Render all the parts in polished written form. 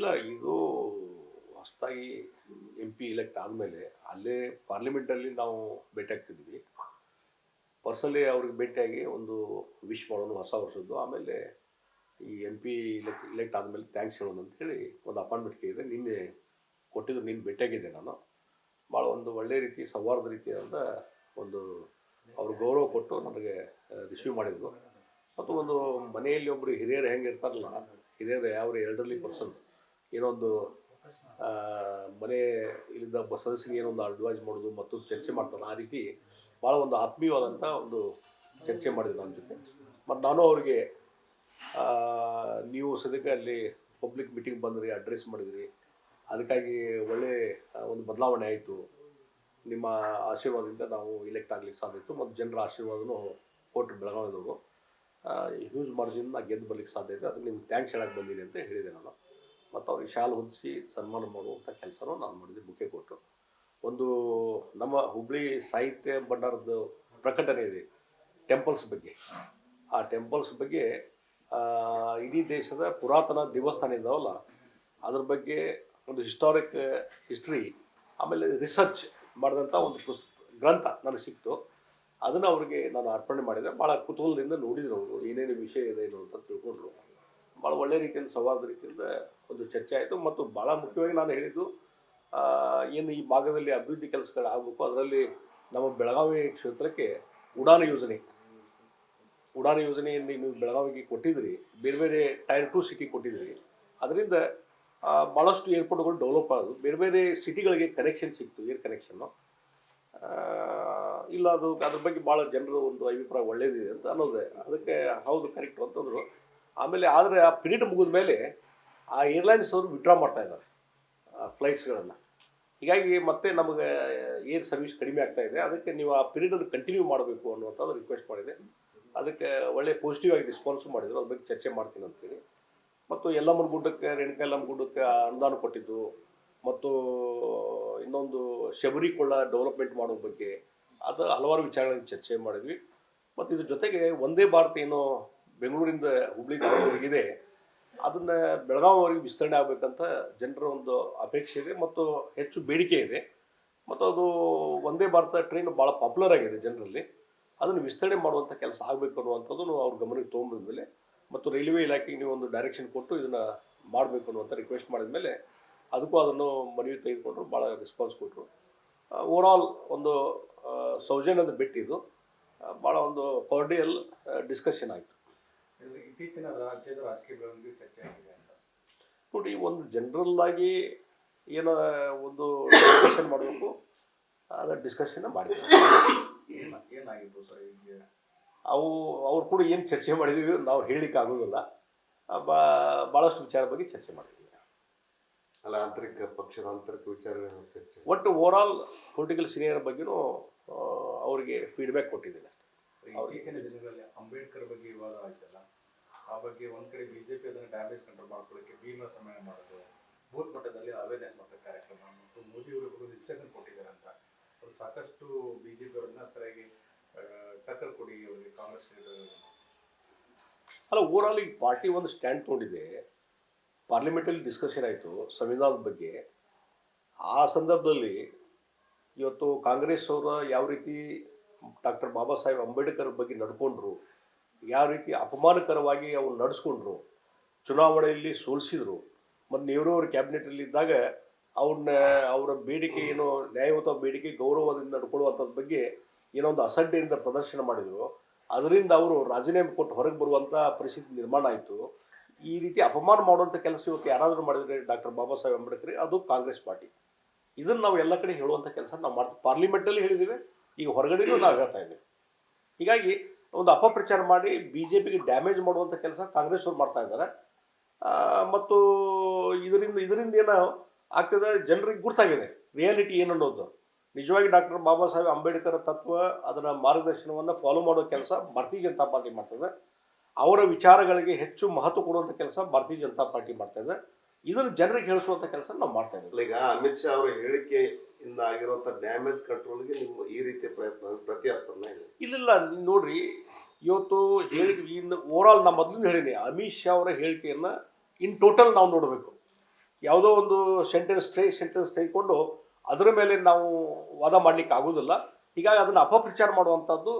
ಇಲ್ಲ ಇದು ಹೊಸದಾಗಿ MP ಇಲೆಕ್ಟ್ ಆದಮೇಲೆ ಅಲ್ಲೇ ಪಾರ್ಲಿಮೆಂಟಲ್ಲಿ ನಾವು ಭೇಟಿ ಆಗ್ತಿದ್ವಿ. ಪರ್ಸನಲಿ ಅವ್ರಿಗೆ ಭೇಟಿಯಾಗಿ ಒಂದು ವಿಶ್ ಮಾಡೋದು ಹೊಸ ವರ್ಷದ್ದು. ಆಮೇಲೆ ಈ MP ಇಲೆಕ್ಟ್ ಆದಮೇಲೆ ಥ್ಯಾಂಕ್ಸ್ ಹೇಳೋದು ಅಂತೇಳಿ ಒಂದು ಅಪಾಯಿಂಟ್ಮೆಂಟ್ ಕೇಳಿದೆ. ನಿನ್ನೆ ಕೊಟ್ಟಿದ್ದು, ನಿನ್ನೆ ಭೇಟಿಯಾಗಿದ್ದೆ ನಾನು. ಭಾಳ ಒಂದು ಒಳ್ಳೆ ರೀತಿ ಸೌಹಾರ್ದ ರೀತಿಯಾದ ಒಂದು ಅವರು ಗೌರವ ಕೊಟ್ಟು ನನಗೆ ರಿಸೀವ್ ಮಾಡಿದರು. ಮತ್ತು ಒಂದು ಮನೆಯಲ್ಲಿ ಒಬ್ಬರು ಹಿರಿಯರು ಹೆಂಗೆ ಇರ್ತಾರಲ್ಲ, ಹಿರಿಯರು ಯಾವ ಎಲ್ಡರ್ಲಿ ಪರ್ಸನ್ಸ್ ಏನೋ ಒಂದು ಮನೆ ಇಲ್ಲಿಂದ ಸದಸ್ಯರಿಗೆ ಏನೊಂದು ಅಡ್ವೈಸ್ ಮಾಡೋದು ಮತ್ತು ಚರ್ಚೆ ಮಾಡ್ತಾರೆ, ಆ ರೀತಿ ಭಾಳ ಒಂದು ಆತ್ಮೀಯವಾದಂಥ ಒಂದು ಚರ್ಚೆ ಮಾಡಿದ್ರು ನನ್ನ ಜೊತೆ. ಮತ್ತು ನಾನು ಅವ್ರಿಗೆ ನೀವು ಸದ್ಯಕ್ಕೆ ಅಲ್ಲಿ ಪಬ್ಲಿಕ್ ಮೀಟಿಂಗ್ ಬಂದ್ರಿ, ಅಡ್ರೆಸ್ ಮಾಡಿದ್ರಿ, ಅದಕ್ಕಾಗಿ ಒಳ್ಳೆ ಒಂದು ಬದಲಾವಣೆ ಆಯಿತು. ನಿಮ್ಮ ಆಶೀರ್ವಾದದಿಂದ ನಾವು ಇಲೆಕ್ಟ್ ಆಗ್ಲಿಕ್ಕೆ ಸಾಧ್ಯ ಇತ್ತು ಮತ್ತು ಜನರ ಆಶೀರ್ವಾದನೂ ಕೊಟ್ಟರು ಬೆಳಗಾವಿದವರು. ಹ್ಯೂಜ್ ಮಾರ್ಜಿನ್ ಗೆದ್ದು ಬರ್ಲಿಕ್ಕೆ ಸಾಧ್ಯ ಇದೆ. ಅದಕ್ಕೆ ನಿಮ್ಗೆ ಥ್ಯಾಂಕ್ಸ್ ಹೇಳಕ್ಕೆ ಬಂದೀನಿ ಅಂತ ಹೇಳಿದೆ ನಾನು. ಮತ್ತು ಅವ್ರಿಗೆ ಶಾಲು ಹೊದಿಸಿ ಸನ್ಮಾನ ಮಾಡುವಂಥ ಕೆಲಸನೂ ನಾನು ಮಾಡಿದೆ, ಬುಕ್ಕೆ ಕೊಟ್ಟು. ಒಂದು ನಮ್ಮ ಹುಬ್ಬಳ್ಳಿ ಸಾಹಿತ್ಯ ಭಂಡಾರದ ಪ್ರಕಟಣೆ ಇದೆ ಟೆಂಪಲ್ಸ್ ಬಗ್ಗೆ. ಆ ಟೆಂಪಲ್ಸ್ ಬಗ್ಗೆ ಇಡೀ ದೇಶದ ಪುರಾತನ ದೇವಸ್ಥಾನ ಇದ್ದಾವಲ್ಲ, ಅದ್ರ ಬಗ್ಗೆ ಒಂದು ಹಿಸ್ಟ್ರಿ ಆಮೇಲೆ ರಿಸರ್ಚ್ ಮಾಡಿದಂಥ ಒಂದು ಗ್ರಂಥ ನನಗೆ ಸಿಕ್ತು. ಅದನ್ನು ಅವ್ರಿಗೆ ನಾನು ಅರ್ಪಣೆ ಮಾಡಿದೆ. ಭಾಳ ಕುತೂಹಲದಿಂದ ನೋಡಿದ್ರು ಅವರು, ಏನೇನು ವಿಷಯ ಇದೆ ಏನು ಅಂತ ತಿಳ್ಕೊಂಡ್ರು. ಭಾಳ ಒಳ್ಳೆ ರೀತಿಯಿಂದ ಸೌಹಾರ್ದ ರೀತಿಯಿಂದ ಒಂದು ಚರ್ಚೆ ಆಯಿತು. ಮತ್ತು ಭಾಳ ಮುಖ್ಯವಾಗಿ ನಾನು ಹೇಳಿದ್ದು, ಏನು ಈ ಭಾಗದಲ್ಲಿ ಅಭಿವೃದ್ಧಿ ಕೆಲಸಗಳು ಆಗಬೇಕು, ಅದರಲ್ಲಿ ನಮ್ಮ ಬೆಳಗಾವಿ ಕ್ಷೇತ್ರಕ್ಕೆ ಉಡಾನ್ ಯೋಜನೆಯಲ್ಲಿ ನೀವು ಬೆಳಗಾವಿಗೆ ಕೊಟ್ಟಿದ್ರಿ, ಬೇರೆ ಬೇರೆ ಟೈರ್ 2 ಸಿಟಿ ಕೊಟ್ಟಿದ್ರಿ. ಅದರಿಂದ ಭಾಳಷ್ಟು ಏರ್ಪೋರ್ಟ್ಗಳು ಡೆವಲಪ್ ಆಗೋದು, ಬೇರೆ ಬೇರೆ ಸಿಟಿಗಳಿಗೆ ಕನೆಕ್ಷನ್ ಸಿಕ್ತು, ಏರ್ ಕನೆಕ್ಷನ್ನು. ಇಲ್ಲ ಅದು ಅದ್ರ ಬಗ್ಗೆ ಭಾಳ ಜನರು ಒಂದು ಅಭಿಪ್ರಾಯ ಒಳ್ಳೇದಿದೆ ಅಂತ ಅನ್ನೋದೇ. ಅದಕ್ಕೆ ಹೌದು ಕರೆಕ್ಟು ಅಂತಂದರು. ಆಮೇಲೆ ಆದರೆ ಆ ಪೀರಿಯಡ್ ಮುಗಿದ ಮೇಲೆ ಆ ಏರ್ಲೈನ್ಸ್ ಅವರು ವಿಡ್ರಾ ಮಾಡ್ತಾ ಇದ್ದಾರೆ ಫ್ಲೈಟ್ಸ್ಗಳನ್ನು. ಹೀಗಾಗಿ ಮತ್ತೆ ನಮಗೆ ಏರ್ ಸರ್ವಿಸ್ ಕಡಿಮೆ ಆಗ್ತಾ ಇದೆ. ಅದಕ್ಕೆ ನೀವು ಆ ಪೀರಿಯಡನ್ನು ಕಂಟಿನ್ಯೂ ಮಾಡಬೇಕು ಅನ್ನುವಂಥದ್ದು ರಿಕ್ವೆಸ್ಟ್ ಮಾಡಿದೆ. ಅದಕ್ಕೆ ಒಳ್ಳೆ ಪಾಸಿಟಿವ್ ಆಗಿ ರೆಸ್ಪಾನ್ಸು ಮಾಡಿದರು. ಅದ್ರ ಬಗ್ಗೆ ಚರ್ಚೆ ಮಾಡ್ತೀನಿ ಅಂತೇಳಿ. ಮತ್ತು ಯಲ್ಲಮ್ಮನ ಗುಡ್ಡಕ್ಕೆ, ರೇಣುಕಾ ಯಲ್ಲಮ್ಮ ಗುಡ್ಡಕ್ಕೆ ಅನುದಾನ ಕೊಟ್ಟಿದ್ದು, ಮತ್ತು ಇನ್ನೊಂದು ಶಬರಿ ಕೊಳ್ಳ ಡೆವಲಪ್ಮೆಂಟ್ ಮಾಡೋ ಬಗ್ಗೆ, ಅದು ಹಲವಾರು ವಿಚಾರಗಳನ್ನು ಚರ್ಚೆ ಮಾಡಿದ್ವಿ. ಮತ್ತು ಇದ್ರ ಜೊತೆಗೆ ಒಂದೇ ಭಾರತ ಏನೋ ಬೆಂಗಳೂರಿಂದ ಹುಬ್ಳಿ ಧಾರವಾಡವರೆಗಿದೆ, ಅದನ್ನು ಬೆಳಗಾವಿವರೆಗೆ ವಿಸ್ತರಣೆ ಆಗಬೇಕಂತ ಜನರ ಒಂದು ಅಪೇಕ್ಷೆ ಇದೆ ಮತ್ತು ಹೆಚ್ಚು ಬೇಡಿಕೆ ಇದೆ. ಮತ್ತು ಅದು ಒಂದೇ ಭಾರತ ಟ್ರೈನ್ ಭಾಳ ಪಾಪ್ಯುಲರ್ ಆಗಿದೆ ಜನರಲ್ಲಿ. ಅದನ್ನು ವಿಸ್ತರಣೆ ಮಾಡುವಂಥ ಕೆಲಸ ಆಗಬೇಕು ಅನ್ನುವಂಥದ್ದು ಅವ್ರ ಗಮನಕ್ಕೆ ತೊಗೊಂಡಿದ್ಮೇಲೆ, ಮತ್ತು ರೈಲ್ವೆ ಇಲಾಖೆಗೆ ನೀವು ಒಂದು ಡೈರೆಕ್ಷನ್ ಕೊಟ್ಟು ಇದನ್ನು ಮಾಡಬೇಕು ಅನ್ನುವಂಥ ರಿಕ್ವೆಸ್ಟ್ ಮಾಡಿದ ಮೇಲೆ ಅದಕ್ಕೂ ಅದನ್ನು ಮನವಿ ತೆಗೆದುಕೊಂಡ್ರು, ಭಾಳ ರೆಸ್ಪಾನ್ಸ್ ಕೊಟ್ಟರು. ಓವರಾಲ್ ಒಂದು ಸೌಜನ್ಯದ ಭೇಟಿದು ಭಾಳ ಒಂದು ಕಾರ್ಡಿಯಲ್ ಡಿಸ್ಕಷನ್ ಆಯಿತು. ಇತ್ತೀಚಿನ ರಾಜ್ಯದ ರಾಜಕೀಯ ಬೆಳವಣಿಗೆ ಚರ್ಚೆ ಆಗಿದೆ ಅಂತ ನೋಡಿ, ಒಂದು ಜನರಲ್ ಆಗಿ ಏನೋ ಒಂದು ಡಿಸ್ಕಷನ್ ಮಾಡಬೇಕು, ಅದರ ಡಿಸ್ಕಷನ್ನ ಮಾಡಿದ್ವಿ. ಏನಾಗಿತ್ತು ಸರ್ ಈಗ ಅವ್ರು ಕೂಡ ಏನು ಚರ್ಚೆ ಮಾಡಿದ್ದೀವಿ ನಾವು ಹೇಳಲಿಕ್ಕೆ ಆಗೋದಿಲ್ಲ. ಭಾಳಷ್ಟು ವಿಚಾರ ಬಗ್ಗೆ ಚರ್ಚೆ ಮಾಡಿದ್ದೀವಿ. ಅಲ್ಲ, ಆಂತರಿಕ ಪಕ್ಷದ ಆಂತರಿಕ ವಿಚಾರ ಚರ್ಚೆ, ಒಟ್ಟು ಓವರಾಲ್ ಪೊಲಿಟಿಕಲ್ ಸೀನಿಯರ್ ಬಗ್ಗೆನೂ ಅವರಿಗೆ ಫೀಡ್ಬ್ಯಾಕ್ ಕೊಟ್ಟಿದ್ದೀನಿ. ಇತ್ತೀಚಿನ ದಿನಗಳಲ್ಲಿ ಅಂಬೇಡ್ಕರ್ ಬಗ್ಗೆ ವಿವಾದ ಆಯ್ತಲ್ಲ, ಆ ಬಗ್ಗೆ ಒಂದ್ ಕಡೆ ಬಿಜೆಪಿ ಅದನ್ನು ಡ್ಯಾಮೇಜ್ ಕಂಟ್ರೋಲ್ ಮಾಡ್ಕೊಳ್ಳೋಕ್ಕೆ ಭೀಮ ಸಮ್ಮೇಳನ ಮಾಡೋದು, ಬೂತ್ ಮಟ್ಟದಲ್ಲಿ ಅವೇರ್ನೆಸ್ ಮಾಡೋ ಕಾರ್ಯಕ್ರಮ, ಮತ್ತು ಮೋದಿಯವರು ಇನ್ಸ್ಟ್ರಕ್ಷನ್ ಕೊಟ್ಟಿದ್ದಾರೆ ಅಂತ ಅದು ಸಾಕಷ್ಟು ಬಿಜೆಪಿ ಅವರನ್ನ ಸರಿಯಾಗಿ ಟಕ್ಕರ್ ಕೊಡಿ ಅವರಿಗೆ ಕಾಂಗ್ರೆಸ್ ಅಲ್ಲ, ಓವರಾಲ್ ಈ ಪಾರ್ಟಿ ಒಂದು ಸ್ಟ್ಯಾಂಡ್ ತೊಗೊಂಡಿದೆ. ಪಾರ್ಲಿಮೆಂಟಲ್ಲಿ ಡಿಸ್ಕಷನ್ ಆಯಿತು ಸಂವಿಧಾನದ ಬಗ್ಗೆ. ಆ ಸಂದರ್ಭದಲ್ಲಿ ಇವತ್ತು ಕಾಂಗ್ರೆಸ್ ಅವರು ಯಾವ ರೀತಿ ಡಾಕ್ಟರ್ ಬಾಬಾ ಸಾಹೇಬ್ ಅಂಬೇಡ್ಕರ್ ಬಗ್ಗೆ ನಡ್ಕೊಂಡ್ರು, ಯಾವ ರೀತಿ ಅಪಮಾನಕರವಾಗಿ ಅವ್ರು ನಡೆಸ್ಕೊಂಡ್ರು, ಚುನಾವಣೆಯಲ್ಲಿ ಸೋಲಿಸಿದ್ರು, ಮತ್ತು ನೆಹರು ಅವ್ರ ಕ್ಯಾಬಿನೆಟಲ್ಲಿದ್ದಾಗ ಅವರ ಬೇಡಿಕೆ ಏನೋ ನ್ಯಾಯಯುತ ಬೇಡಿಕೆ ಗೌರವದಿಂದ ನಡ್ಕೊಳ್ಳುವಂಥದ್ರ ಬಗ್ಗೆ ಏನೋ ಒಂದು ಅಸಡ್ಡೆಯಿಂದ ಪ್ರದರ್ಶನ ಮಾಡಿದರು. ಅದರಿಂದ ಅವರು ರಾಜೀನಾಮೆ ಕೊಟ್ಟು ಹೊರಗೆ ಬರುವಂಥ ಪರಿಸ್ಥಿತಿ ನಿರ್ಮಾಣ ಆಯಿತು. ಈ ರೀತಿ ಅಪಮಾನ ಮಾಡುವಂಥ ಕೆಲಸ ಇವತ್ತು ಯಾರಾದರೂ ಮಾಡಿದರೆ ಡಾಕ್ಟರ್ ಬಾಬಾ ಸಾಹೇಬ್ ಅಂಬೇಡ್ಕರ್, ಅದು ಕಾಂಗ್ರೆಸ್ ಪಾರ್ಟಿ. ಇದನ್ನು ನಾವು ಎಲ್ಲ ಕಡೆ ಹೇಳುವಂಥ ಕೆಲಸ ನಾವು ಮಾಡ್ತೀವಿ. ಪಾರ್ಲಿಮೆಂಟಲ್ಲಿ ಹೇಳಿದ್ದೀವಿ, ಈಗ ಹೊರಗಡೆಯೂ ನಾವು ಹೇಳ್ತಾ ಇದ್ದೀವಿ. ಹೀಗಾಗಿ ಒಂದು ಅಪಪ್ರಚಾರ ಮಾಡಿ BJPಗೆ ಡ್ಯಾಮೇಜ್ ಮಾಡುವಂಥ ಕೆಲಸ ಕಾಂಗ್ರೆಸ್ ಅವ್ರು ಮಾಡ್ತಾ ಇದ್ದಾರೆ. ಮತ್ತು ಇದರಿಂದ ಏನೋ ಆಗ್ತದೆ, ಜನರಿಗೆ ಗುರ್ತಾಗಿದೆ ರಿಯಾಲಿಟಿ ಏನು ಅನ್ನೋದು. ನಿಜವಾಗಿ ಡಾಕ್ಟರ್ ಬಾಬಾ ಸಾಹೇಬ್ ಅಂಬೇಡ್ಕರ್ ತತ್ವ, ಅದರ ಮಾರ್ಗದರ್ಶನವನ್ನು ಫಾಲೋ ಮಾಡೋ ಕೆಲಸ ಭಾರತೀಯ ಜನತಾ ಪಾರ್ಟಿ ಮಾಡ್ತದೆ. ಅವರ ವಿಚಾರಗಳಿಗೆ ಹೆಚ್ಚು ಮಹತ್ವ ಕೊಡುವಂಥ ಕೆಲಸ ಭಾರತೀಯ ಜನತಾ ಪಾರ್ಟಿ ಮಾಡ್ತಾಯಿದೆ. ಇದನ್ನು ಜನರಿಗೆ ಹೇಳಿಸುವಂಥ ಕೆಲಸ ನಾವು ಮಾಡ್ತಾ ಇದ್ದೀವಿ. ಈಗ ಅಮಿತ್ ಶಾ ಅವರ ಹೇಳಿಕೆಯಿಂದ ಆಗಿರುವಂಥ ಡ್ಯಾಮೇಜ್ ಕಂಟ್ರೋಲ್ಗೆ ನಿಮ್ಮ ಈ ರೀತಿಯ ಪ್ರತಿಯಾಸ್ತನ ಇಲ್ಲ ನೋಡ್ರಿ, ಇವತ್ತು ಇನ್ನು ಓವರಾಲ್ ನಾನು ಮೊದಲು ಹೇಳಿನಿ, ಅಮಿತ್ ಶಾ ಅವರ ಹೇಳಿಕೆಯನ್ನು ಇನ್ ಟೋಟಲ್ ನಾವು ನೋಡಬೇಕು. ಯಾವುದೋ ಒಂದು ಸೆಂಟೆನ್ಸ್ ತೆಗೆದುಕೊಂಡು ಅದರ ಮೇಲೆ ನಾವು ವಾದ ಮಾಡಲಿಕ್ಕೆ ಆಗೋದಿಲ್ಲ. ಹೀಗಾಗಿ ಅದನ್ನು ಅಪಪ್ರಚಾರ ಮಾಡುವಂಥದ್ದು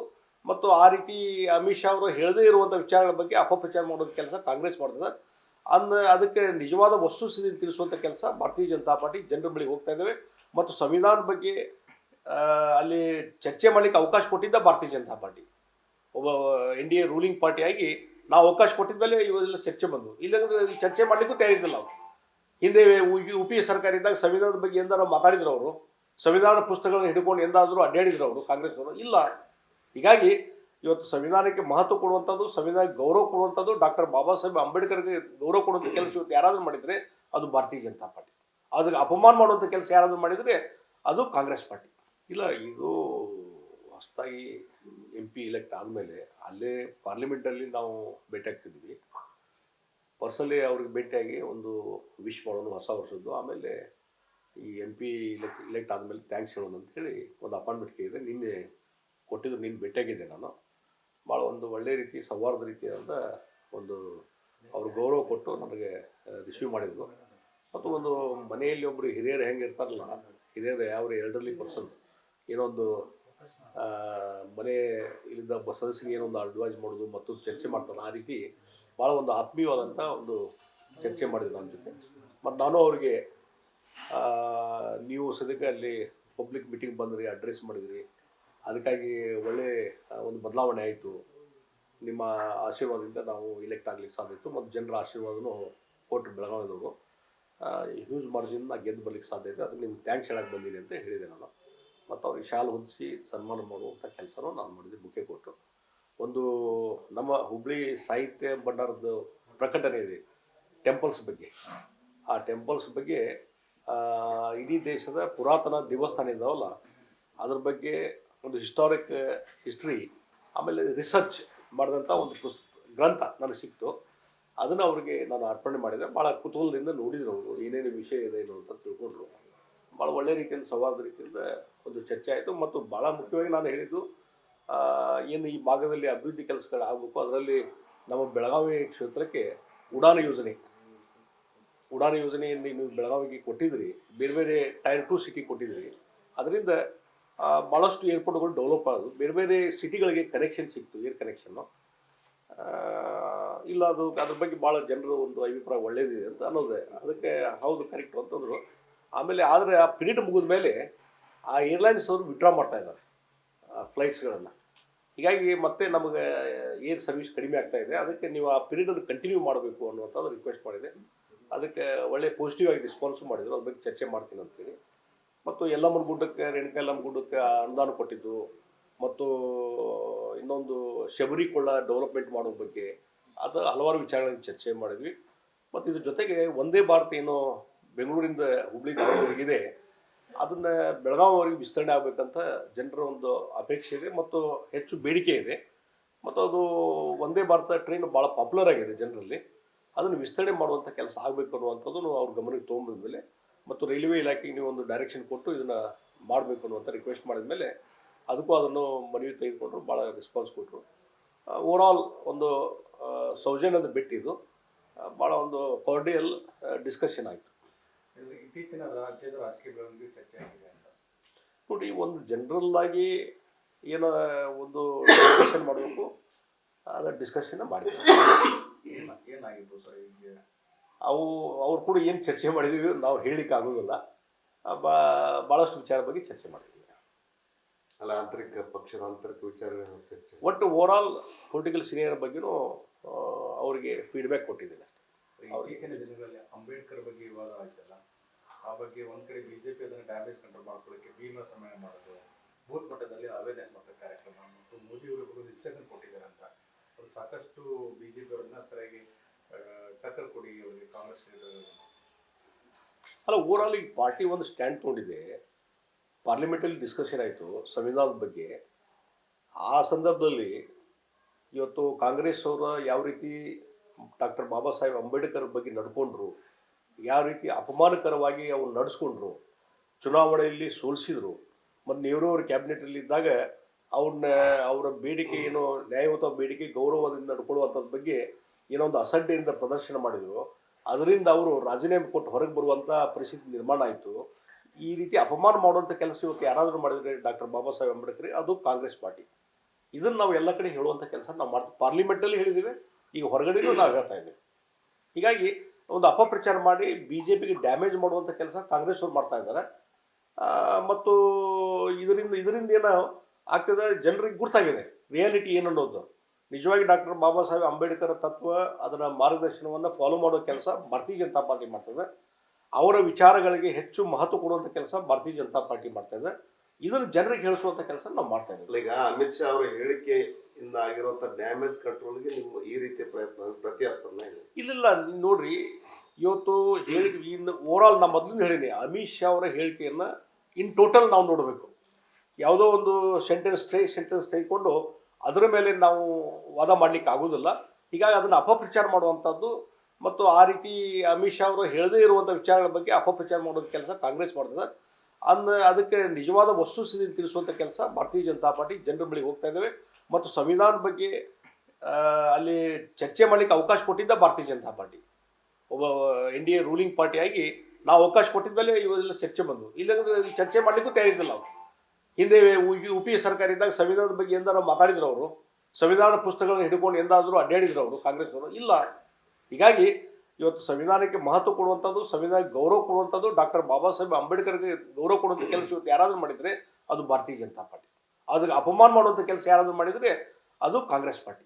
ಮತ್ತು ಆ ರೀತಿ ಅಮಿತ್ ಶಾ ಅವರು ಹೇಳದೇ ಇರುವಂಥ ವಿಚಾರಗಳ ಬಗ್ಗೆ ಅಪಪ್ರಚಾರ ಮಾಡೋದು ಕೆಲಸ ಕಾಂಗ್ರೆಸ್ ಮಾಡ್ತದೆ. ಅದಕ್ಕೆ ನಿಜವಾದ ವಸ್ತುಸ್ಥಿತಿ ತಿಳಿಸುವಂಥ ಕೆಲಸ ಭಾರತೀಯ ಜನತಾ ಪಾರ್ಟಿ ಜನರ ಬಳಿಗೆ ಹೋಗ್ತಾ ಇದ್ದೇವೆ. ಮತ್ತು ಸಂವಿಧಾನ ಬಗ್ಗೆ ಅಲ್ಲಿ ಚರ್ಚೆ ಮಾಡಲಿಕ್ಕೆ ಅವಕಾಶ ಕೊಟ್ಟಿದ್ದ ಭಾರತೀಯ ಜನತಾ ಪಾರ್ಟಿ, ಒಬ್ಬ NDA ರೂಲಿಂಗ್ ಪಾರ್ಟಿಯಾಗಿ ನಾವು ಅವಕಾಶ ಕೊಟ್ಟಿದ್ದ ಮೇಲೆ ಇವೆಲ್ಲ ಚರ್ಚೆ ಬಂದವು. ಇಲ್ಲಂದ್ರೆ ಚರ್ಚೆ ಮಾಡಲಿಕ್ಕೂ ತಯಾರಿದ್ದಿಲ್ಲ ನಾವು. ಹಿಂದೆ UPA ಸರ್ಕಾರ ಇದ್ದಾಗ ಸಂವಿಧಾನದ ಬಗ್ಗೆ ಎಂದಾರು ಮಾತಾಡಿದ್ರು ಅವರು? ಸಂವಿಧಾನ ಪುಸ್ತಕಗಳನ್ನು ಹಿಡ್ಕೊಂಡು ಎಂದಾದರೂ ಅಡ್ಡಾಡಿದ್ರು ಅವರು ಕಾಂಗ್ರೆಸ್ನವರು? ಇಲ್ಲ. ಹೀಗಾಗಿ ಇವತ್ತು ಸಂವಿಧಾನಕ್ಕೆ ಮಹತ್ವ ಕೊಡುವಂಥದ್ದು, ಸಂವಿಧಾನಕ್ಕೆ ಗೌರವ ಕೊಡುವಂಥದ್ದು, ಡಾಕ್ಟರ್ ಬಾಬಾ ಸಾಹೇಬ್ ಅಂಬೇಡ್ಕರ್ಗೆ ಗೌರವ ಕೊಡುವಂಥ ಕೆಲಸ ಇವತ್ತು ಯಾರಾದರೂ ಮಾಡಿದರೆ ಅದು ಭಾರತೀಯ ಜನತಾ ಪಾರ್ಟಿ. ಅದಕ್ಕೆ ಅಪಮಾನ ಮಾಡುವಂಥ ಕೆಲಸ ಯಾರಾದರೂ ಮಾಡಿದರೆ ಅದು ಕಾಂಗ್ರೆಸ್ ಪಾರ್ಟಿ. ಇಲ್ಲ, ಇದು ಹೊಸದಾಗಿ MP ಇಲೆಕ್ಟ್ ಆದಮೇಲೆ ಅಲ್ಲೇ ಪಾರ್ಲಿಮೆಂಟಲ್ಲಿ ನಾವು ಭೇಟಿ ಆಗ್ತಿದ್ವಿ. ಪರ್ಸನಲಿ ಅವ್ರಿಗೆ ಭೇಟಿಯಾಗಿ ಒಂದು ವಿಶ್ ಮಾಡೋಣ ಹೊಸ ವರ್ಷದ್ದು. ಆಮೇಲೆ ಈ MP ಇಲೆಕ್ಟ್ ಆದಮೇಲೆ ಥ್ಯಾಂಕ್ಸ್ ಹೇಳೋಣ ಅಂತ ಹೇಳಿ ಒಂದು ಅಪಾಯಿಂಟ್ಮೆಂಟ್ ಕೇಳಿದೆ. ನಿನ್ನೆ ಕೊಟ್ಟಿದ್ದು, ನಿನ್ನೆ ಭೇಟಿಯಾಗಿದ್ದೆ ನಾನು. ಭಾಳ ಒಂದು ಒಳ್ಳೆಯ ರೀತಿ ಸೌಹಾರ್ದ ರೀತಿಯಾದ ಒಂದು ಅವರು ಗೌರವ ಕೊಟ್ಟು ನನಗೆ ರಿಸೀವ್ ಮಾಡಿದರು. ಮತ್ತು ಒಂದು ಮನೆಯಲ್ಲಿ ಒಬ್ಬರು ಹಿರಿಯರು ಹೆಂಗೆ ಇರ್ತಾರಲ್ಲ, ಹಿರಿಯರು ಯಾವ ಎಲ್ಡರ್ಲಿ ಪರ್ಸನ್ಸ್ ಏನೋ ಒಂದು ಮನೆ ಇಲ್ಲಿಂದ ಒಬ್ಬ ಸದಸ್ಯರಿಗೆ ಏನೊಂದು ಅಡ್ವೈಸ್ ಮಾಡೋದು ಮತ್ತು ಚರ್ಚೆ ಮಾಡ್ತಾರೆ, ಆ ರೀತಿ ಭಾಳ ಒಂದು ಆತ್ಮೀಯವಾದಂಥ ಒಂದು ಚರ್ಚೆ ಮಾಡಿದ್ರು ನನ್ನ ಜೊತೆ. ಮತ್ತು ನಾನು ಅವರಿಗೆ ನೀವು ಸದ್ಯಕ್ಕೆ ಅಲ್ಲಿ ಪಬ್ಲಿಕ್ ಮೀಟಿಂಗ್ ಬಂದ್ರಿ, ಅಡ್ರೆಸ್ ಮಾಡಿದ್ರಿ, ಅದಕ್ಕಾಗಿ ಒಳ್ಳೆ ಒಂದು ಬದಲಾವಣೆ ಆಯಿತು, ನಿಮ್ಮ ಆಶೀರ್ವಾದದಿಂದ ನಾವು ಇಲೆಕ್ಟ್ ಆಗಲಿಕ್ಕೆ ಸಾಧ್ಯ ಇತ್ತು ಮತ್ತು ಜನರ ಆಶೀರ್ವಾದನೂ ಕೊಟ್ಟರು ಬೆಳಗಾವಿದವರು. ಹ್ಯೂಜ್ ಮಾರ್ಜಿನ್ ಗೆದ್ದು ಬರ್ಲಿಕ್ಕೆ ಸಾಧ್ಯ ಇದೆ, ಅದಕ್ಕೆ ನಿಮ್ಗೆ ಥ್ಯಾಂಕ್ಸ್ ಹೇಳಕ್ಕೆ ಬಂದೀನಿ ಅಂತ ಹೇಳಿದೆ ನಾನು. ಮತ್ತು ಅವ್ರಿಗೆ ಶಾಲ್ ಹೊದಿಸಿ ಸನ್ಮಾನ ಮಾಡುವಂಥ ಕೆಲಸನೂ ನಾನು ಮಾಡಿದೆ, ಬುಕ್ಕೆ ಕೊಟ್ಟು. ಒಂದು ನಮ್ಮ ಹುಬ್ಬಳ್ಳಿ ಸಾಹಿತ್ಯ ಭಂಡಾರದ ಪ್ರಕಟಣೆ ಇದೆ ಟೆಂಪಲ್ಸ್ ಬಗ್ಗೆ. ಆ ಟೆಂಪಲ್ಸ್ ಬಗ್ಗೆ ಇಡೀ ದೇಶದ ಪುರಾತನ ದೇವಸ್ಥಾನ ಇದ್ದಾವಲ್ಲ, ಅದ್ರ ಬಗ್ಗೆ ಒಂದು ಹಿಸ್ಟ್ರಿ ಆಮೇಲೆ ರಿಸರ್ಚ್ ಮಾಡಿದಂಥ ಒಂದು ಗ್ರಂಥ ನನಗೆ ಸಿಕ್ತು. ಅದನ್ನು ಅವ್ರಿಗೆ ನಾನು ಅರ್ಪಣೆ ಮಾಡಿದೆ. ಭಾಳ ಕುತೂಹಲದಿಂದ ನೋಡಿದ್ರು ಅವರು, ಏನೇನು ವಿಷಯ ಇದೆ ಏನು ಅಂತ ತಿಳ್ಕೊಂಡ್ರು. ಭಾಳ ಒಳ್ಳೆಯ ರೀತಿಯಿಂದ ಸೌಹಾರ್ದ ರೀತಿಯಿಂದ ಒಂದು ಚರ್ಚೆ ಆಯಿತು. ಮತ್ತು ಭಾಳ ಮುಖ್ಯವಾಗಿ ನಾನು ಹೇಳಿದ್ದು, ಏನು ಈ ಭಾಗದಲ್ಲಿ ಅಭಿವೃದ್ಧಿ ಕೆಲಸಗಳು ಆಗಬೇಕು, ಅದರಲ್ಲಿ ನಮ್ಮ ಬೆಳಗಾವಿ ಕ್ಷೇತ್ರಕ್ಕೆ ಉಡಾನ್ ಯೋಜನೆಯನ್ನು ನೀವು ಬೆಳಗಾವಿಗೆ ಕೊಟ್ಟಿದ್ರಿ, ಬೇರೆ ಬೇರೆ ಟೈರ್ 2 ಸಿಟಿ ಕೊಟ್ಟಿದ್ರಿ. ಅದರಿಂದ ಭಾಳಷ್ಟು ಏರ್ಪೋರ್ಟ್ಗಳು ಡೆವಲಪ್ ಆಗೋದು, ಬೇರೆ ಬೇರೆ ಸಿಟಿಗಳಿಗೆ ಕನೆಕ್ಷನ್ ಸಿಕ್ತು, ಏರ್ ಕನೆಕ್ಷನ್ನು. ಇಲ್ಲ, ಅದ್ರ ಬಗ್ಗೆ ಭಾಳ ಜನರು ಒಂದು ಅಭಿಪ್ರಾಯ ಒಳ್ಳೇದಿದೆ ಅಂತ ಅನ್ನೋದೇ. ಅದಕ್ಕೆ ಹೌದು, ಕರೆಕ್ಟು ಅಂತಂದರು. ಆಮೇಲೆ ಆದರೆ ಆ ಪೀರಿಯಡ್ ಮುಗಿದ ಮೇಲೆ ಆ ಏರ್ಲೈನ್ಸ್ ಅವರು ವಿಡ್ರಾ ಮಾಡ್ತಾ ಇದ್ದಾರೆ ಫ್ಲೈಟ್ಸ್ಗಳನ್ನು. ಹೀಗಾಗಿ ಮತ್ತೆ ನಮಗೆ ಏರ್ ಸರ್ವಿಸ್ ಕಡಿಮೆ ಆಗ್ತಾ ಇದೆ. ಅದಕ್ಕೆ ನೀವು ಆ ಪೀರಿಯಡನ್ನು ಕಂಟಿನ್ಯೂ ಮಾಡಬೇಕು ಅನ್ನುವಂಥದ್ದು ರಿಕ್ವೆಸ್ಟ್ ಮಾಡಿದೆ. ಅದಕ್ಕೆ ಒಳ್ಳೆ ಪಾಸಿಟಿವ್ ಆಗಿ ರೆಸ್ಪಾನ್ಸು ಮಾಡಿದರು. ಅದ್ರ ಬಗ್ಗೆ ಚರ್ಚೆ ಮಾಡ್ತೀನಿ ಅಂತೇಳಿ. ಮತ್ತು ಯಲ್ಲಮ್ಮನ ಗುಡ್ಡಕ್ಕೆ, ರೇಣುಕಾ ಯಲ್ಲಮ್ಮ ಗುಡ್ಡಕ್ಕೆ ಅನುದಾನ ಕೊಟ್ಟಿದ್ದು, ಮತ್ತು ಇನ್ನೊಂದು ಶಬರಿಕೊಳ್ಳ ಡೆವಲಪ್ಮೆಂಟ್ ಮಾಡೋ ಬಗ್ಗೆ, ಅದು ಹಲವಾರು ವಿಚಾರಗಳನ್ನು ಚರ್ಚೆ ಮಾಡಿದ್ವಿ. ಮತ್ತು ಇದ್ರ ಜೊತೆಗೆ ಒಂದೇ ಭಾರತ ಏನು ಬೆಂಗಳೂರಿಂದ ಹುಬ್ಳಿ ಧಾರವಾಡವರೆಗಿದೆ, ಅದನ್ನು ಬೆಳಗಾವಿವರೆಗೆ ವಿಸ್ತರಣೆ ಆಗಬೇಕಂತ ಜನರ ಒಂದು ಅಪೇಕ್ಷೆ ಇದೆ ಮತ್ತು ಹೆಚ್ಚು ಬೇಡಿಕೆ ಇದೆ. ಮತ್ತು ಅದು ಒಂದೇ ಭಾರತ ಟ್ರೈನ್ ಭಾಳ ಪಾಪ್ಯುಲರ್ ಆಗಿದೆ ಜನರಲ್ಲಿ. ಅದನ್ನು ವಿಸ್ತರಣೆ ಮಾಡುವಂಥ ಕೆಲಸ ಆಗಬೇಕು ಅನ್ನುವಂಥದ್ದು ಅವ್ರ ಗಮನಕ್ಕೆ ತೊಗೊಂಡ್ಮೇಲೆ, ಮತ್ತು ರೈಲ್ವೆ ಇಲಾಖೆಗೆ ನೀವು ಒಂದು ಡೈರೆಕ್ಷನ್ ಕೊಟ್ಟು ಇದನ್ನು ಮಾಡಬೇಕು ಅನ್ನುವಂಥ ರಿಕ್ವೆಸ್ಟ್ ಮಾಡಿದ ಮೇಲೆ ಅದಕ್ಕೂ ಅದನ್ನು ಮನವಿ ತೆಗೆದುಕೊಂಡ್ರು, ಭಾಳ ರೆಸ್ಪಾನ್ಸ್ ಕೊಟ್ಟರು. ಓವರಾಲ್ ಒಂದು ಸೌಜನ್ಯದ ಭೇಟಿದು ಭಾಳ ಒಂದು ಕಾರ್ಡಿಯಲ್ ಡಿಸ್ಕಷನ್ ಆಯಿತು. ಇತ್ತೀಚಿನ ರಾಜ್ಯದ ರಾಜಕೀಯ ಬೆಳವಣಿಗೆ ಚರ್ಚೆ ಆಗಿದೆ ಅಂತ ನೋಡಿ, ಒಂದು ಜನರಲ್ ಆಗಿ ಏನೋ ಒಂದು ಡಿಸ್ಕಷನ್ ಮಾಡಬೇಕು, ಅದರ ಡಿಸ್ಕಷನ್ನ ಮಾಡಿದ್ವಿ. ಏನಾಗಿತ್ತು ಸರ್? ಈಗ ಅವ್ರು ಕೂಡ ಏನು ಚರ್ಚೆ ಮಾಡಿದ್ವಿ ನಾವು ಹೇಳಲಿಕ್ಕೆ ಆಗೋದಿಲ್ಲ. ಭಾಳಷ್ಟು ವಿಚಾರ ಬಗ್ಗೆ ಚರ್ಚೆ ಮಾಡಿದ್ವಿ. ಅಲ್ಲ, ಪಕ್ಷದ ಆಂತರಿಕ ವಿಚಾರಗಳ ಚರ್ಚೆ, ಒಟ್ಟು ಓವರಾಲ್ ಪೊಲಿಟಿಕಲ್ ಸೀನಿಯರ್ ಬಗ್ಗೆನೂ ಅವರಿಗೆ ಫೀಡ್ಬ್ಯಾಕ್ ಕೊಟ್ಟಿದ್ದೀನಿ ಅಷ್ಟೇ. ಇತ್ತೀಚಿನ ದಿನಗಳಲ್ಲಿ ಅಂಬೇಡ್ಕರ್ ಬಗ್ಗೆ ವಿವಾದ ಆಯ್ತಲ್ಲ, ಆ ಬಗ್ಗೆ ಒಂದ್ ಕಡೆ ಬಿಜೆಪಿ ಅದನ್ನು ಡ್ಯಾಮೇಜ್ ಕಂಟ್ರೋಲ್ ಮಾಡ್ಕೊಳ್ಳೋಕ್ಕೆ ಭೀಮ ಸಮಯ ಮಾಡೋದು, ಬೂತ್ ಮಟ್ಟದಲ್ಲಿ ಅವೇರ್ನೆಸ್ ಮಾಡೋ ಕಾರ್ಯಕ್ರಮ, ಮತ್ತು ಮೋದಿ ಅವರು ಇನ್ಸ್ಟ್ರಕ್ಷನ್ ಕೊಟ್ಟಿದ್ದಾರೆ ಅಂತ ಅದು ಸಾಕಷ್ಟು ಬಿಜೆಪಿ ಅವರನ್ನ ಸರಿಯಾಗಿ ಟಕ್ಕರ್ ಕೊಡಿ ಅವರಿಗೆ ಕಾಂಗ್ರೆಸ್ ಅಲ್ಲ, ಓವರಾಲ್ ಈಗ ಪಾರ್ಟಿ ಒಂದು ಸ್ಟ್ಯಾಂಡ್ ತೊಗೊಂಡಿದೆ. ಪಾರ್ಲಿಮೆಂಟಲ್ಲಿ ಡಿಸ್ಕಷನ್ ಆಯಿತು ಸಂವಿಧಾನದ ಬಗ್ಗೆ. ಆ ಸಂದರ್ಭದಲ್ಲಿ ಇವತ್ತು ಕಾಂಗ್ರೆಸ್ ಅವರು ಯಾವ ರೀತಿ ಡಾಕ್ಟರ್ ಬಾಬಾ ಸಾಹೇಬ್ ಅಂಬೇಡ್ಕರ್ ಬಗ್ಗೆ ನಡ್ಕೊಂಡ್ರು, ಯಾವ ರೀತಿ ಅಪಮಾನಕರವಾಗಿ ಅವ್ರು ನಡೆಸ್ಕೊಂಡ್ರು, ಚುನಾವಣೆಯಲ್ಲಿ ಸೋಲಿಸಿದ್ರು, ಮತ್ತು ನೆಹರು ಅವ್ರ ಕ್ಯಾಬಿನೆಟಲ್ಲಿದ್ದಾಗ ಅವರ ಬೇಡಿಕೆ ಏನು ನ್ಯಾಯಯುತ ಬೇಡಿಕೆ ಗೌರವದಿಂದ ನಡ್ಕೊಳ್ಳುವಂಥದ್ದು ಬಗ್ಗೆ ಏನೋ ಒಂದು ಅಸಡ್ಡೆಯಿಂದ ಪ್ರದರ್ಶನ ಮಾಡಿದರು. ಅದರಿಂದ ಅವರು ರಾಜೀನಾಮೆ ಕೊಟ್ಟು ಹೊರಗೆ ಬರುವಂಥ ಪರಿಸ್ಥಿತಿ ನಿರ್ಮಾಣ ಆಯಿತು. ಈ ರೀತಿ ಅಪಮಾನ ಮಾಡುವಂಥ ಕೆಲಸ ಇವತ್ತು ಯಾರಾದರೂ ಮಾಡಿದರೆ ಡಾಕ್ಟರ್ ಬಾಬಾ ಸಾಹೇಬ್ ಅಂಬೇಡ್ಕರ್, ಅದು ಕಾಂಗ್ರೆಸ್ ಪಾರ್ಟಿ. ಇದನ್ನು ನಾವು ಎಲ್ಲ ಕಡೆ ಹೇಳುವಂಥ ಕೆಲಸ ನಾವು ಮಾಡ್ತೀವಿ. ಪಾರ್ಲಿಮೆಂಟಲ್ಲಿ ಹೇಳಿದ್ದೀವಿ, ಈಗ ಹೊರಗಡೆಯೂ ನಾವು ಹೇಳ್ತಾ ಇದ್ದೀವಿ. ಹೀಗಾಗಿ ಒಂದು ಅಪಪ್ರಚಾರ ಮಾಡಿ ಬಿ ಜೆ ಪಿಗೆ ಡ್ಯಾಮೇಜ್ ಮಾಡುವಂಥ ಕೆಲಸ ಕಾಂಗ್ರೆಸ್ ಅವ್ರು ಮಾಡ್ತಾ ಇದ್ದಾರೆ. ಮತ್ತು ಇದರಿಂದ ಏನೋ ಆಗ್ತದೆ, ಜನರಿಗೆ ಗುರ್ತಾಗಿದೆ ರಿಯಾಲಿಟಿ ಏನು ಅನ್ನೋದು. ನಿಜವಾಗಿ ಡಾಕ್ಟರ್ ಬಾಬಾ ಸಾಹೇಬ್ ಅಂಬೇಡ್ಕರ್ ತತ್ವ, ಅದರ ಮಾರ್ಗದರ್ಶನವನ್ನು ಫಾಲೋ ಮಾಡೋ ಕೆಲಸ ಭಾರತೀಯ ಜನತಾ ಪಾರ್ಟಿ ಮಾಡ್ತದೆ. ಅವರ ವಿಚಾರಗಳಿಗೆ ಹೆಚ್ಚು ಮಹತ್ವ ಕೊಡುವಂಥ ಕೆಲಸ ಭಾರತೀಯ ಜನತಾ ಪಾರ್ಟಿ ಮಾಡ್ತಾ ಇದೆ. ಇದನ್ನು ಜನರಿಗೆ ಹೇಳಿಸುವಂಥ ಕೆಲಸ ನಾವು ಮಾಡ್ತಾ ಇದ್ದೀವಿ. ಈಗ ಅಮಿತ್ ಶಾ ಅವರ ಹೇಳಿಕೆಯಿಂದ ಆಗಿರುವಂಥ ಡ್ಯಾಮೇಜ್ ಕಂಟ್ರೋಲ್ಗೆ ನಿಮ್ಮ ಈ ರೀತಿಯ ಪ್ರತಿ ಅಸ್ತ್ರನ ಇಲ್ಲ ನೋಡ್ರಿ, ಇವತ್ತು ಇನ್ನು ಓವರಾಲ್ ನಾನು ಮೊದಲು ಹೇಳೀನಿ, ಅಮಿತ್ ಶಾ ಅವರ ಹೇಳಿಕೆಯನ್ನು ಇನ್ ಟೋಟಲ್ ನಾವು ನೋಡಬೇಕು. ಯಾವುದೋ ಒಂದು ಸೆಂಟೆನ್ಸ್ ತೆಗೆದುಕೊಂಡು ಅದರ ಮೇಲೆ ನಾವು ವಾದ ಮಾಡಲಿಕ್ಕೆ ಆಗೋದಿಲ್ಲ. ಹೀಗಾಗಿ ಅದನ್ನು ಅಪಪ್ರಚಾರ ಮಾಡುವಂಥದ್ದು ಮತ್ತು ಆ ರೀತಿ ಅಮಿತ್ ಶಾ ಅವರು ಹೇಳದೇ ಇರುವಂಥ ವಿಚಾರಗಳ ಬಗ್ಗೆ ಅಪಪ್ರಚಾರ ಮಾಡೋದು ಕೆಲಸ ಕಾಂಗ್ರೆಸ್ ಮಾಡ್ತದೆ. ಅದಕ್ಕೆ ನಿಜವಾದ ವಸ್ತುಸ್ಥಿತಿ ತಿಳಿಸುವಂಥ ಕೆಲಸ ಭಾರತೀಯ ಜನತಾ ಪಾರ್ಟಿ ಜನರ ಬಳಿ ಹೋಗ್ತಾ ಇದ್ದೇವೆ. ಮತ್ತು ಸಂವಿಧಾನದ ಬಗ್ಗೆ ಅಲ್ಲಿ ಚರ್ಚೆ ಮಾಡಲಿಕ್ಕೆ ಅವಕಾಶ ಕೊಟ್ಟಿದ್ದ ಭಾರತೀಯ ಜನತಾ ಪಾರ್ಟಿ. ಒಬ್ಬ NDA ರೂಲಿಂಗ್ ಪಾರ್ಟಿಯಾಗಿ ನಾವು ಅವಕಾಶ ಕೊಟ್ಟಿದ್ದ ಮೇಲೆ ಇವೆಲ್ಲ ಚರ್ಚೆ ಬಂದವು. ಇಲ್ಲಂದ್ರೆ ಚರ್ಚೆ ಮಾಡಲಿಕ್ಕೂ ತಯಾರಿದ್ದಿಲ್ಲ ನಾವು. ಹಿಂದೆ UPA ಸರ್ಕಾರ ಇದ್ದಾಗ ಸಂವಿಧಾನದ ಬಗ್ಗೆ ಎಂದಾರು ಮಾತಾಡಿದ್ರು ಅವರು? ಸಂವಿಧಾನ ಪುಸ್ತಕಗಳನ್ನು ಹಿಡ್ಕೊಂಡು ಎಂದಾದರೂ ಅಡ್ಡಾಡಿದ್ರು ಅವರು ಕಾಂಗ್ರೆಸ್ನವರು? ಇಲ್ಲ. ಹೀಗಾಗಿ ಇವತ್ತು ಸಂವಿಧಾನಕ್ಕೆ ಮಹತ್ವ ಕೊಡುವಂಥದ್ದು, ಸಂವಿಧಾನಕ್ಕೆ ಗೌರವ ಕೊಡುವಂಥದ್ದು, ಡಾಕ್ಟರ್ ಬಾಬಾ ಸಾಹೇಬ್ ಅಂಬೇಡ್ಕರ್ಗೆ ಗೌರವ ಕೊಡುವಂಥ ಕೆಲಸ ಇವತ್ತು ಯಾರಾದರೂ ಮಾಡಿದರೆ ಅದು ಭಾರತೀಯ ಜನತಾ ಪಾರ್ಟಿ. ಅದಕ್ಕೆ ಅಪಮಾನ ಮಾಡುವಂಥ ಕೆಲಸ ಯಾರಾದರೂ ಮಾಡಿದರೆ ಅದು ಕಾಂಗ್ರೆಸ್ ಪಾರ್ಟಿ.